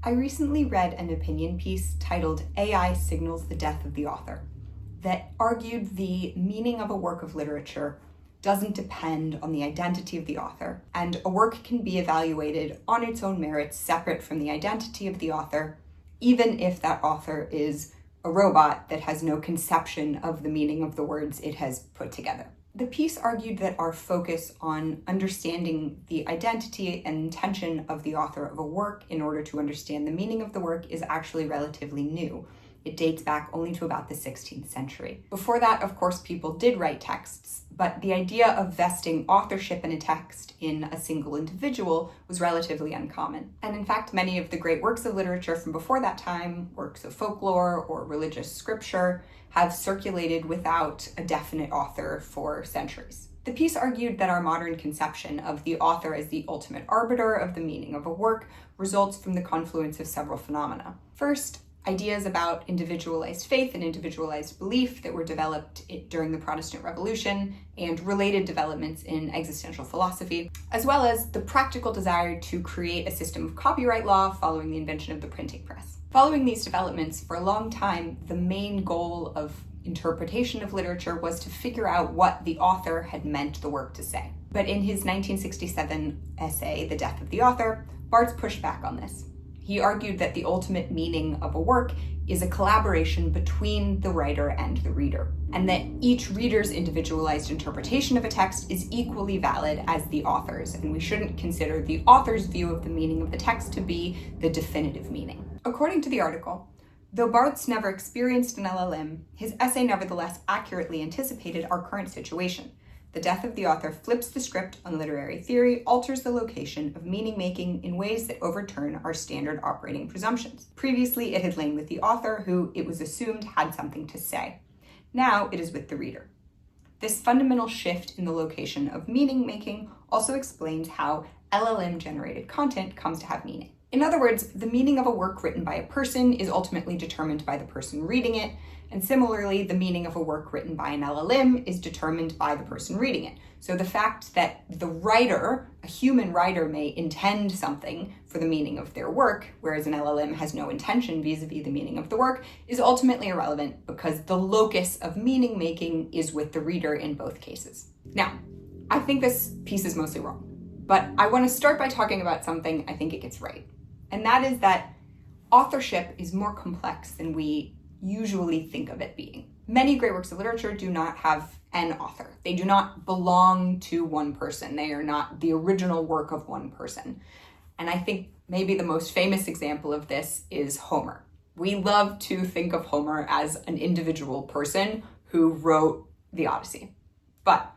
I recently read an opinion piece titled "AI Signals the Death of the Author" that argued the meaning of a work of literature doesn't depend on the identity of the author, and a work can be evaluated on its own merits separate from the identity of the author, even if that author is a robot that has no conception of the meaning of the words it has put together. The piece argued that our focus on understanding the identity and intention of the author of a work in order to understand the meaning of the work is actually relatively new. It dates back only to about the 16th century. Before that, of course, people did write texts, but the idea of vesting authorship in a text in a single individual was relatively uncommon. And in fact, many of the great works of literature from before that time, works of folklore or religious scripture, have circulated without a definite author for centuries. The piece argued that our modern conception of the author as the ultimate arbiter of the meaning of a work results from the confluence of several phenomena. First, ideas about individualized faith and individualized belief that were developed during the Protestant Revolution and related developments in existential philosophy, as well as the practical desire to create a system of copyright law following the invention of the printing press. Following these developments, for a long time, the main goal of interpretation of literature was to figure out what the author had meant the work to say. But in his 1967 essay, The Death of the Author, Barthes pushed back on this. He argued that the ultimate meaning of a work is a collaboration between the writer and the reader, and that each reader's individualized interpretation of a text is equally valid as the author's, and we shouldn't consider the author's view of the meaning of the text to be the definitive meaning. According to the article, though Barthes never experienced an LLM, his essay nevertheless accurately anticipated our current situation. The Death of the Author flips the script on literary theory, alters the location of meaning-making in ways that overturn our standard operating presumptions. Previously, it had lain with the author, who it was assumed had something to say. Now it is with the reader. This fundamental shift in the location of meaning-making also explains how LLM-generated content comes to have meaning. In other words, the meaning of a work written by a person is ultimately determined by the person reading it, and similarly, the meaning of a work written by an LLM is determined by the person reading it. So the fact that the writer, a human writer, may intend something for the meaning of their work, whereas an LLM has no intention vis-a-vis the meaning of the work, is ultimately irrelevant because the locus of meaning making is with the reader in both cases. Now, I think this piece is mostly wrong, but I want to start by talking about something I think it gets right. And that is that authorship is more complex than we usually think of it being. Many great works of literature do not have an author. They do not belong to one person. They are not the original work of one person. And I think maybe the most famous example of this is Homer. We love to think of Homer as an individual person who wrote the Odyssey. But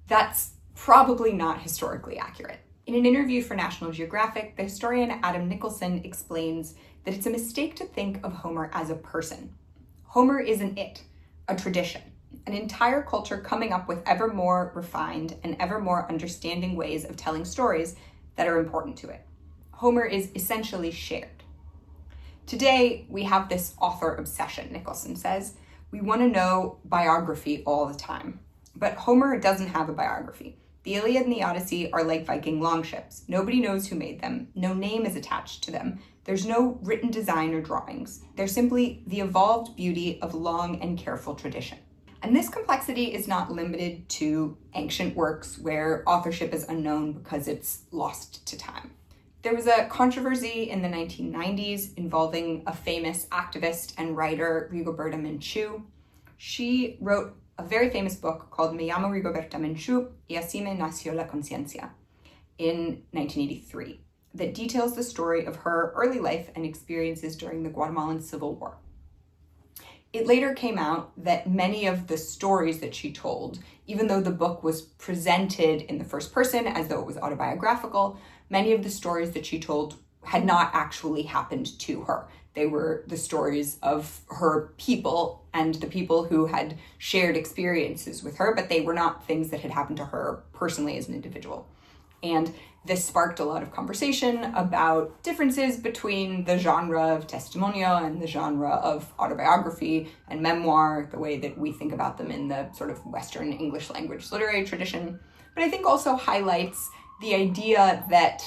that's probably not historically accurate. In an interview for National Geographic, the historian Adam Nicholson explains that it's a mistake to think of Homer as a person. Homer is an it, a tradition, an entire culture coming up with ever more refined and ever more understanding ways of telling stories that are important to it. Homer is essentially shared. Today, we have this author obsession, Nicholson says. We want to know biography all the time. But Homer doesn't have a biography. The Iliad and the Odyssey are like Viking longships. Nobody knows who made them. No name is attached to them. There's no written design or drawings. They're simply the evolved beauty of long and careful tradition. And this complexity is not limited to ancient works where authorship is unknown because it's lost to time. There was a controversy in the 1990s involving a famous activist and writer, Rigoberta Menchú. She wrote a very famous book called Me llamo Rigoberta Menchú y así me nació la conciencia in 1983 that details the story of her early life and experiences during the Guatemalan Civil War. It later came out that many of the stories that she told, even though the book was presented in the first person as though it was autobiographical, many of the stories that she told had not actually happened to her. They were the stories of her people and the people who had shared experiences with her, but they were not things that had happened to her personally as an individual. And this sparked a lot of conversation about differences between the genre of testimonio and the genre of autobiography and memoir, the way that we think about them in the sort of Western English language literary tradition. But I think also highlights the idea that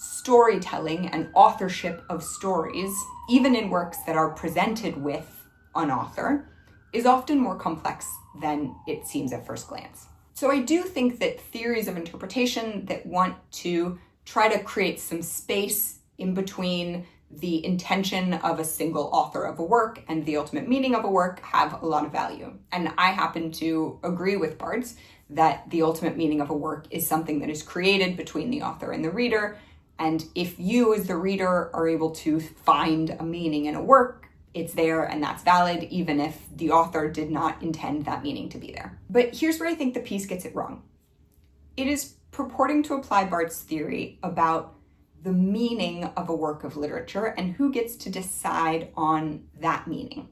storytelling and authorship of stories, even in works that are presented with an author, is often more complex than it seems at first glance. So I do think that theories of interpretation that want to try to create some space in between the intention of a single author of a work and the ultimate meaning of a work have a lot of value. And I happen to agree with Barthes that the ultimate meaning of a work is something that is created between the author and the reader. And if you as the reader are able to find a meaning in a work, it's there and that's valid, even if the author did not intend that meaning to be there. But here's where I think the piece gets it wrong. It is purporting to apply Barthes' theory about the meaning of a work of literature and who gets to decide on that meaning.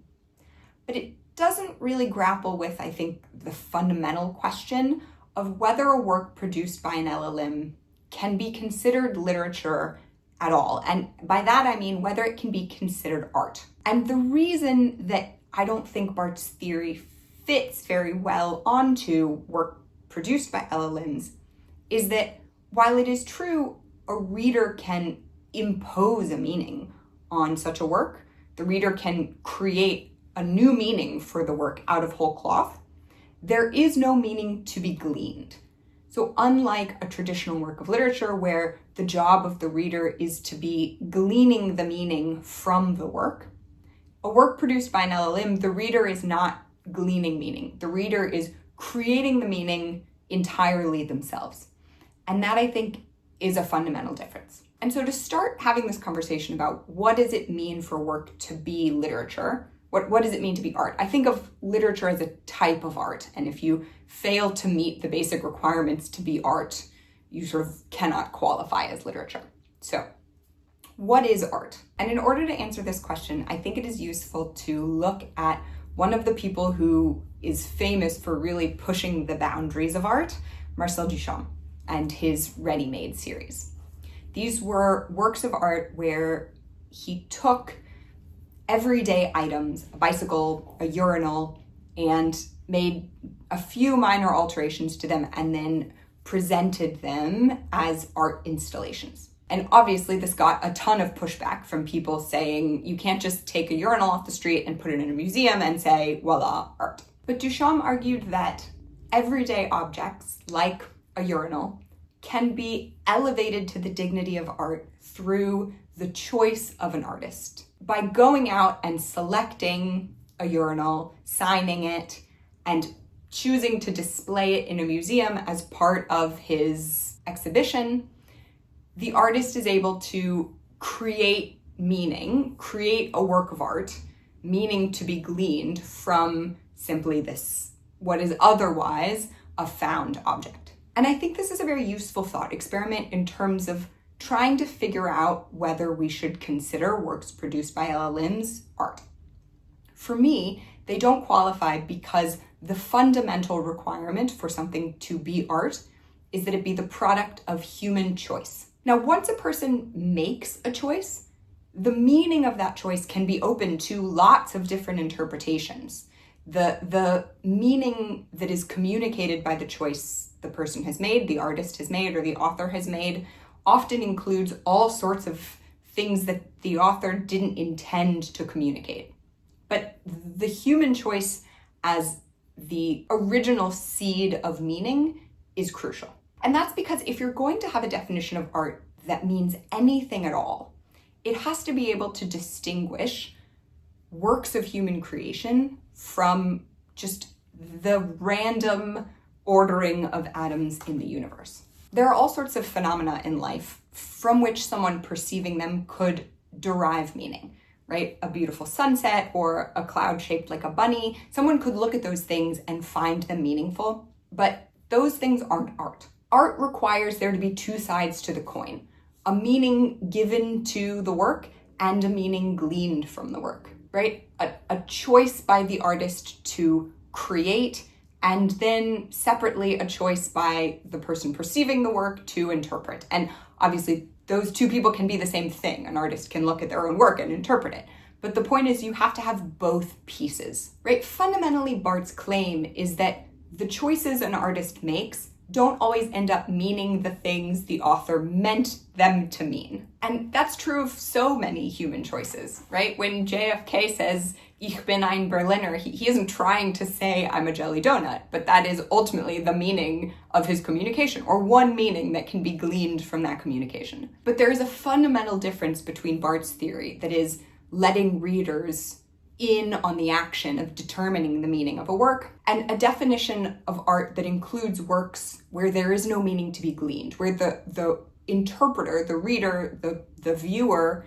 But it doesn't really grapple with, I think, the fundamental question of whether a work produced by an LLM can be considered literature at all. And by that, I mean whether it can be considered art. And the reason that I don't think Barthes' theory fits very well onto work produced by LLMs is that while it is true a reader can impose a meaning on such a work, the reader can create a new meaning for the work out of whole cloth, there is no meaning to be gleaned. So unlike a traditional work of literature where the job of the reader is to be gleaning the meaning from the work, a work produced by an LLM, the reader is not gleaning meaning. The reader is creating the meaning entirely themselves. And that, I think, is a fundamental difference. And so to start having this conversation about what does it mean for work to be literature, what does it mean to be art? I think of literature as a type of art. And if you fail to meet the basic requirements to be art, you sort of cannot qualify as literature. So what is art? And in order to answer this question, I think it is useful to look at one of the people who is famous for really pushing the boundaries of art, Marcel Duchamp, and his Readymades series. These were works of art where he took everyday items, a bicycle, a urinal, and made a few minor alterations to them and then presented them as art installations. And obviously this got a ton of pushback from people saying you can't just take a urinal off the street and put it in a museum and say, voila, art. But Duchamp argued that everyday objects like a urinal can be elevated to the dignity of art through the choice of an artist. By going out and selecting a urinal, signing it, and choosing to display it in a museum as part of his exhibition, the artist is able to create meaning, create a work of art, meaning to be gleaned from simply this, what is otherwise a found object. And I think this is a very useful thought experiment in terms of trying to figure out whether we should consider works produced by LLMs art. For me, they don't qualify because the fundamental requirement for something to be art is that it be the product of human choice. Now, once a person makes a choice, the meaning of that choice can be open to lots of different interpretations. The meaning that is communicated by the choice the person has made, the artist has made, or the author has made, often includes all sorts of things that the author didn't intend to communicate. But the human choice as the original seed of meaning is crucial. And that's because if you're going to have a definition of art that means anything at all, it has to be able to distinguish works of human creation from just the random ordering of atoms in the universe. There are all sorts of phenomena in life from which someone perceiving them could derive meaning, right? A beautiful sunset or a cloud shaped like a bunny. Someone could look at those things and find them meaningful, but those things aren't art. Art requires there to be two sides to the coin, a meaning given to the work and a meaning gleaned from the work, right? A choice by the artist to create, and then separately a choice by the person perceiving the work to interpret. And obviously those two people can be the same thing. An artist can look at their own work and interpret it. But the point is you have to have both pieces, right? Fundamentally, Barthes' claim is that the choices an artist makes don't always end up meaning the things the author meant them to mean. And that's true of so many human choices, right? When JFK says, "Ich bin ein Berliner," he isn't trying to say, "I'm a jelly donut," but that is ultimately the meaning of his communication, or one meaning that can be gleaned from that communication. But there is a fundamental difference between Barthes' theory, that is, letting readers in on the action of determining the meaning of a work, and a definition of art that includes works where there is no meaning to be gleaned, where the interpreter, the reader, the viewer,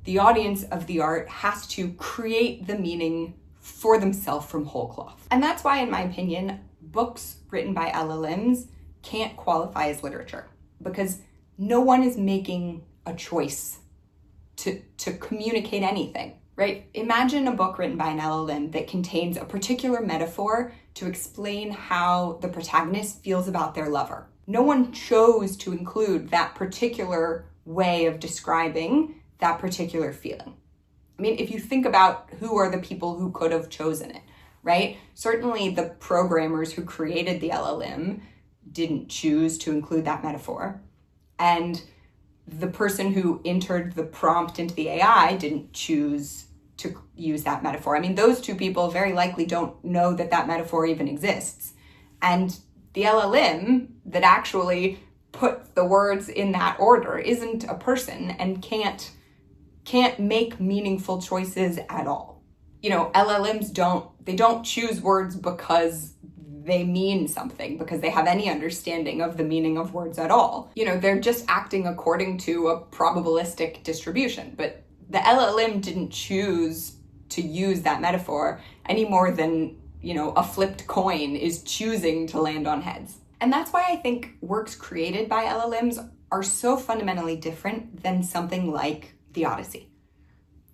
the audience of the art has to create the meaning for themselves from whole cloth. And that's why, in my opinion, books written by LLMs can't qualify as literature, because no one is making a choice to communicate anything. Right? Imagine a book written by an LLM that contains a particular metaphor to explain how the protagonist feels about their lover. No one chose to include that particular way of describing that particular feeling. I mean, if you think about who are the people who could have chosen it, right? Certainly the programmers who created the LLM didn't choose to include that metaphor. And the person who entered the prompt into the AI didn't choose to use that metaphor. I mean, those two people very likely don't know that that metaphor even exists. And the LLM that actually put the words in that order isn't a person and can't make meaningful choices at all. You know, LLMs don't choose words because they mean something, because they have any understanding of the meaning of words at all. You know, they're just acting according to a probabilistic distribution. But the LLM didn't choose to use that metaphor any more than, you know, a flipped coin is choosing to land on heads. And that's why I think works created by LLMs are so fundamentally different than something like the Odyssey.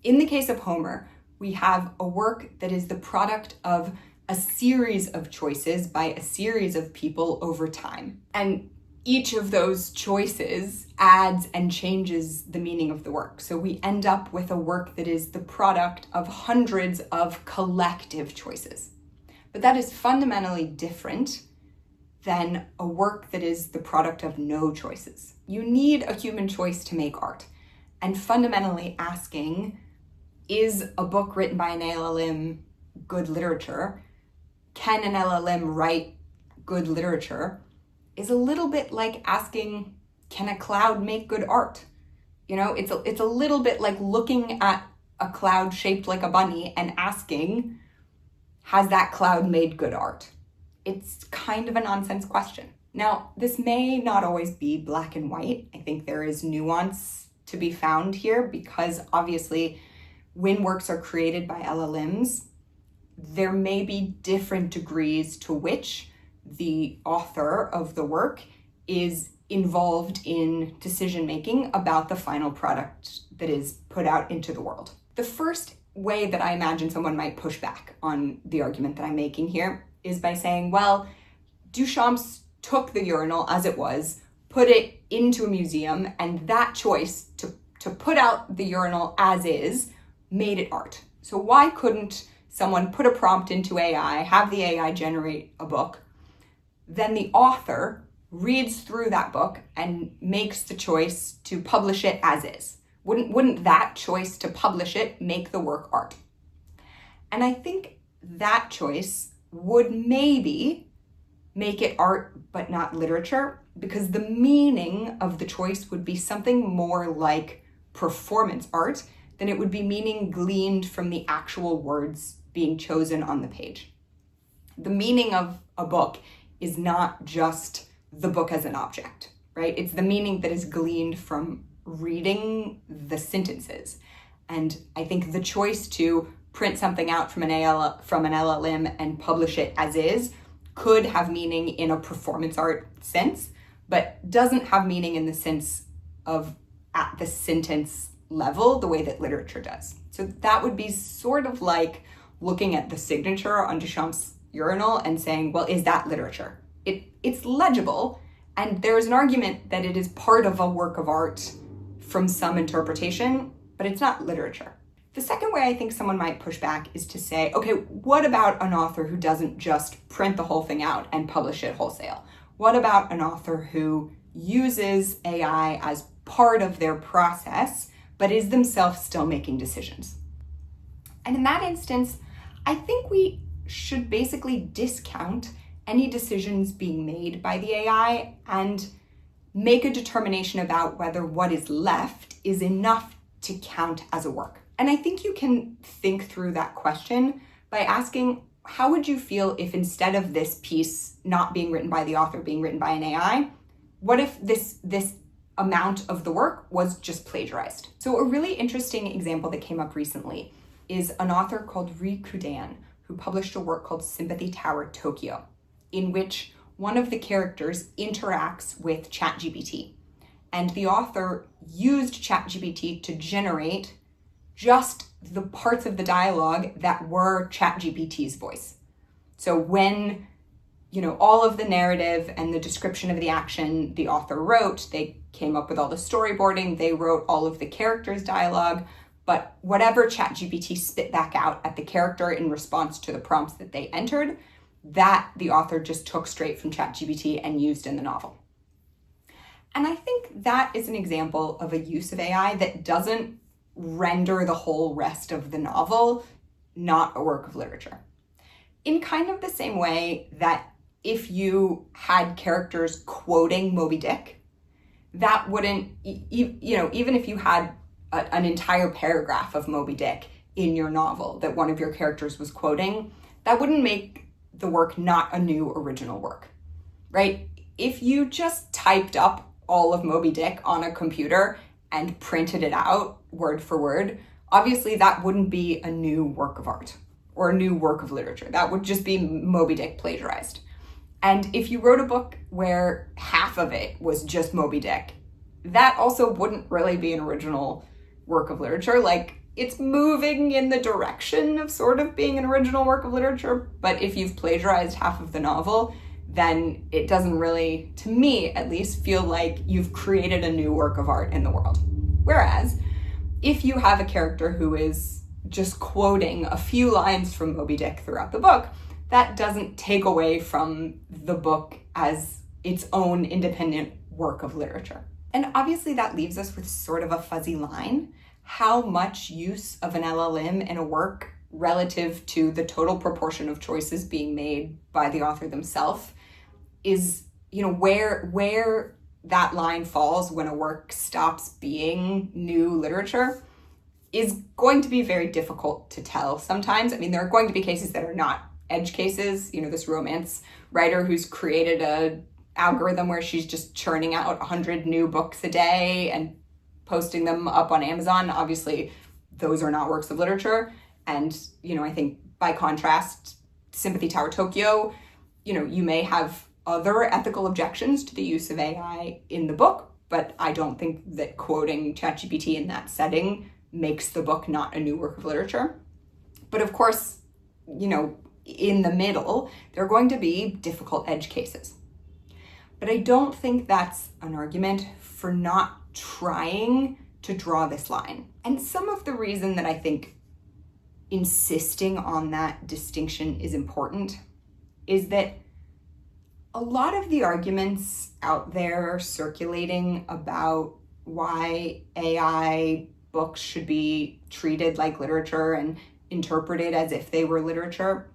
In the case of Homer, we have a work that is the product of a series of choices by a series of people over time. And each of those choices adds and changes the meaning of the work. So we end up with a work that is the product of hundreds of collective choices. But that is fundamentally different than a work that is the product of no choices. You need a human choice to make art. And fundamentally asking, is a book written by an LLM good literature? Can an LLM write good literature? Is a little bit like asking, can a cloud make good art? You know, it's a little bit like looking at a cloud shaped like a bunny and asking, has that cloud made good art? It's kind of a nonsense question. Now, this may not always be black and white. I think there is nuance to be found here, because obviously when works are created by LLMs, there may be different degrees to which the author of the work is involved in decision-making about the final product that is put out into the world. The first way that I imagine someone might push back on the argument that I'm making here is by saying, well, Duchamp took the urinal as it was, put it into a museum, and that choice to put out the urinal as is made it art. So why couldn't someone put a prompt into AI, have the AI generate a book, then the author reads through that book and makes the choice to publish it as is? Wouldn't that choice to publish it make the work art? And I think that choice would maybe make it art but not literature, because the meaning of the choice would be something more like performance art than it would be meaning gleaned from the actual words being chosen on the page. The meaning of a book is not just the book as an object, right? It's the meaning that is gleaned from reading the sentences. And I think the choice to print something out from an LLM and publish it as is could have meaning in a performance art sense, but doesn't have meaning in the sense of at the sentence level, the way that literature does. So that would be sort of like looking at the signature on Duchamp's urinal and saying, well, is that literature? It's legible, and there is an argument that it is part of a work of art from some interpretation, but it's not literature. The second way I think someone might push back is to say, okay, what about an author who doesn't just print the whole thing out and publish it wholesale? What about an author who uses AI as part of their process, but is themselves still making decisions? And in that instance, I think we should basically discount any decisions being made by the AI and make a determination about whether what is left is enough to count as a work. And I think you can think through that question by asking, how would you feel if instead of this piece not being written by the author, being written by an AI, what if this amount of the work was just plagiarized? So a really interesting example that came up recently is an author called Readymades, who published a work called Sympathy Tower Tokyo, in which one of the characters interacts with ChatGPT. And the author used ChatGPT to generate just the parts of the dialogue that were ChatGPT's voice. So when, all of the narrative and the description of the action the author wrote, they came up with all the storyboarding, they wrote all of the characters' dialogue, but whatever ChatGPT spit back out at the character in response to the prompts that they entered, that the author just took straight from ChatGPT and used in the novel. And I think that is an example of a use of AI that doesn't render the whole rest of the novel not a work of literature. In kind of the same way that if you had characters quoting Moby Dick, that wouldn't, even if you had an entire paragraph of Moby Dick in your novel that one of your characters was quoting, that wouldn't make the work not a new original work, right? If you just typed up all of Moby Dick on a computer and printed it out word for word, obviously that wouldn't be a new work of art or a new work of literature. That would just be Moby Dick plagiarized. And if you wrote a book where half of it was just Moby Dick, that also wouldn't really be an original work of literature. Like, it's moving in the direction of sort of being an original work of literature, but if you've plagiarized half of the novel, then it doesn't really, to me at least, feel like you've created a new work of art in the world. Whereas, if you have a character who is just quoting a few lines from Moby Dick throughout the book, that doesn't take away from the book as its own independent work of literature. And obviously that leaves us with sort of a fuzzy line. How much use of an LLM in a work relative to the total proportion of choices being made by the author themselves is, where that line falls when a work stops being new literature is going to be very difficult to tell sometimes. I mean, there are going to be cases that are not edge cases. This romance writer who's created a algorithm where she's just churning out 100 new books a day and posting them up on Amazon. Obviously, those are not works of literature. And, I think by contrast, Sympathy Tower Tokyo, you may have other ethical objections to the use of AI in the book, but I don't think that quoting ChatGPT in that setting makes the book not a new work of literature. But of course, in the middle, there are going to be difficult edge cases. But I don't think that's an argument for not trying to draw this line. And some of the reason that I think insisting on that distinction is important is that a lot of the arguments out there circulating about why AI books should be treated like literature and interpreted as if they were literature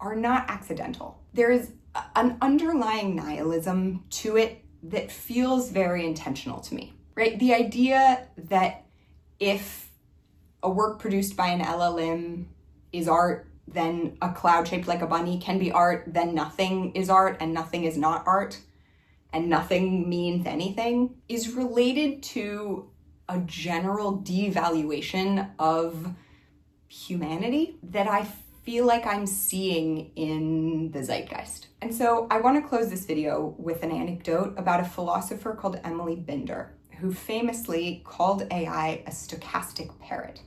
are not accidental. There is an underlying nihilism to it that feels very intentional to me, right? The idea that if a work produced by an LLM is art, then a cloud shaped like a bunny can be art, then nothing is art and nothing is not art, and nothing means anything, is related to a general devaluation of humanity that I feel like I'm seeing in the zeitgeist. And so I want to close this video with an anecdote about a philosopher called Emily Binder, who famously called AI a stochastic parrot,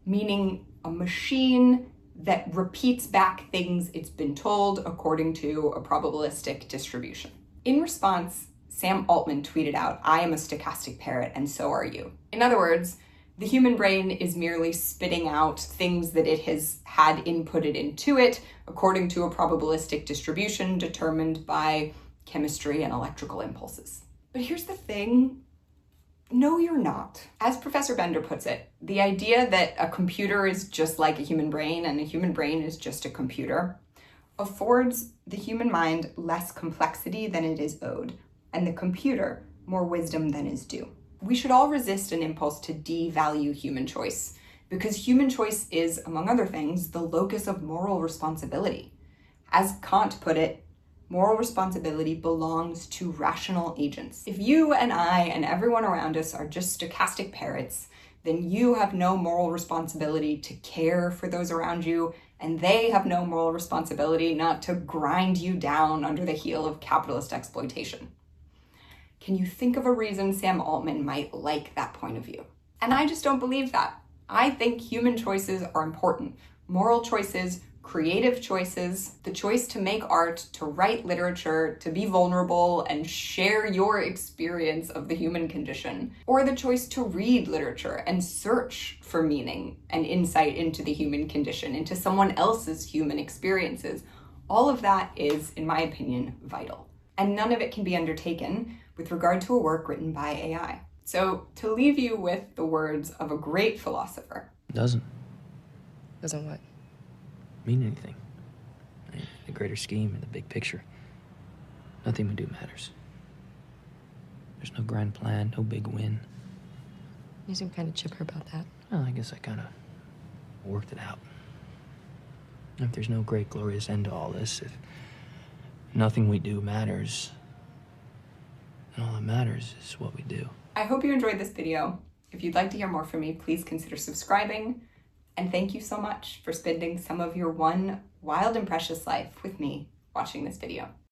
meaning a machine that repeats back things it's been told according to a probabilistic distribution. In response, Sam Altman tweeted out, "I am a stochastic parrot and so are you." In other words, the human brain is merely spitting out things that it has had inputted into it according to a probabilistic distribution determined by chemistry and electrical impulses. But here's the thing. No, you're not. As Professor Bender puts it, the idea that a computer is just like a human brain and a human brain is just a computer affords the human mind less complexity than it is owed, and the computer more wisdom than is due. We should all resist an impulse to devalue human choice, because human choice is, among other things, the locus of moral responsibility. As Kant put it, moral responsibility belongs to rational agents. If you and I and everyone around us are just stochastic parrots, then you have no moral responsibility to care for those around you, and they have no moral responsibility not to grind you down under the heel of capitalist exploitation. Can you think of a reason Sam Altman might like that point of view? And I just don't believe that. I think human choices are important. Moral choices, creative choices, the choice to make art, to write literature, to be vulnerable and share your experience of the human condition, or the choice to read literature and search for meaning and insight into the human condition, into someone else's human experiences. All of that is, in my opinion, vital. And none of it can be undertaken with regard to a work written by AI. So to leave you with the words of a great philosopher. Doesn't what? mean anything. The greater scheme and the big picture. Nothing we do matters. There's no grand plan, no big win. You seem kind of chipper about that. Well, I guess I kind of worked it out. If there's no great glorious end to all this, if nothing we do matters, then all that matters is what we do. I hope you enjoyed this video. If you'd like to hear more from me, please consider subscribing. And thank you so much for spending some of your one wild and precious life with me watching this video.